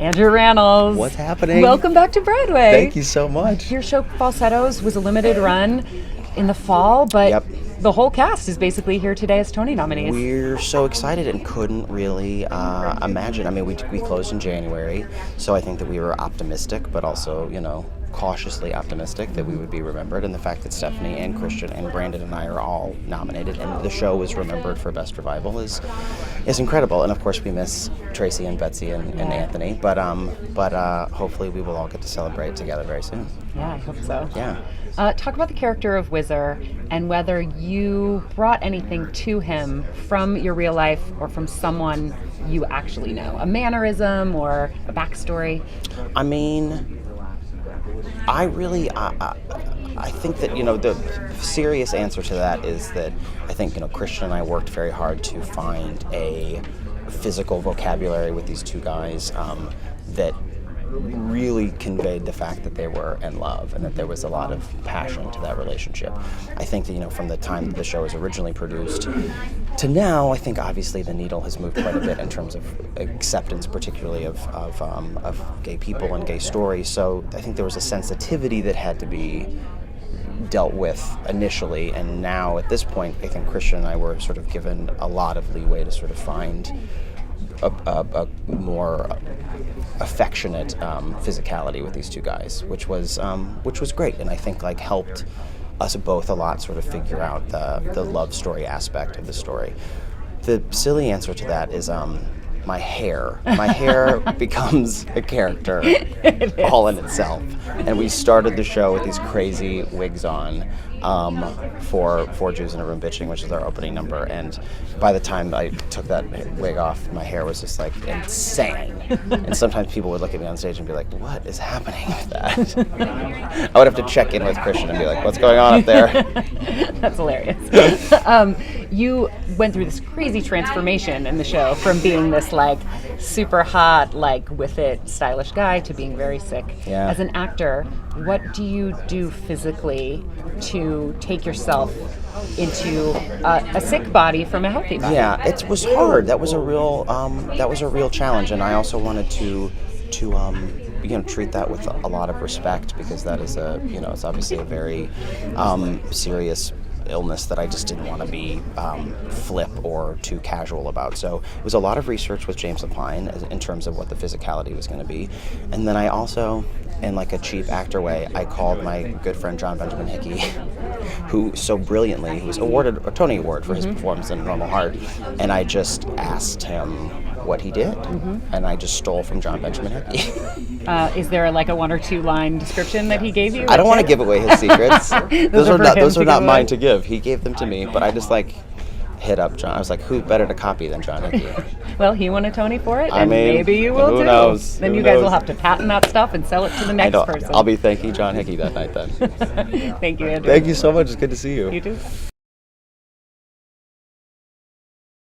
Andrew Rannells. What's happening? Welcome back to Broadway. Thank you so much. Your show Falsettos was a limited run in the fall, but the whole cast is basically here today as Tony nominees. We're so excited and couldn't really imagine. I mean, we closed in January, so I think that we were optimistic, but also, cautiously optimistic that we would be remembered, and the fact that Stephanie and Christian and Brandon and I are all nominated and the show was remembered for Best Revival is incredible. And of course we miss Tracy and Betsy and Anthony, but hopefully we will all get to celebrate together very soon. Yeah, I hope so. Yeah. Talk about the character of Whizzer and whether you brought anything to him from your real life or from someone you actually know, a mannerism or a backstory. I mean, I think that, the serious answer to that is that I think, Christian and I worked very hard to find a physical vocabulary with these two guys that really conveyed the fact that they were in love and that there was a lot of passion to that relationship. I think that, from the time that the show was originally produced to now, I think obviously the needle has moved quite a bit in terms of acceptance, particularly of gay people and gay stories. So I think there was a sensitivity that had to be dealt with initially, and now at this point, I think Christian and I were sort of given a lot of leeway to sort of find a more affectionate physicality with these two guys, which was great, and I think helped us both a lot sort of figure out the love story aspect of the story. The silly answer to that is my hair. My hair becomes a character all in itself, and we started the show with these crazy wigs on for Four Jews in a Room Bitching, which is our opening number, and by the time I took that wig off, my hair was just insane. And sometimes people would look at me on stage and be like, what is happening with that? I would have to check in with Christian and be like, what's going on up there? That's hilarious. You went through this crazy transformation in the show from being this super hot, with it, stylish guy to being very sick. Yeah. As an actor, what do you do physically to take yourself into a sick body from a healthy body? Yeah, it was hard. That was a real challenge, and I also wanted to treat that with a lot of respect, because that is it's obviously a very serious illness that I just didn't want to be flip or too casual about. So it was a lot of research with James Lapine in terms of what the physicality was going to be. And then I also, in a cheap actor way, I called my good friend John Benjamin Hickey, who so brilliantly, who was awarded a Tony Award for his performance in Normal Heart, and I just asked him what he did, and I just stole from John Benjamin Hickey. Is there a 1 or 2 line description that he gave you? I don't want to give away his secrets. those are not mine to give. He gave them to me, but I just hit up John. I was like, who better to copy than John Hickey? Well, he won a Tony for it, and maybe you will too. Who knows? Then you guys will have to patent that stuff and sell it to the next person. I'll be thanking John Hickey that night then. Thank you, Andrew. Thank you so much. It's good to see you. You too.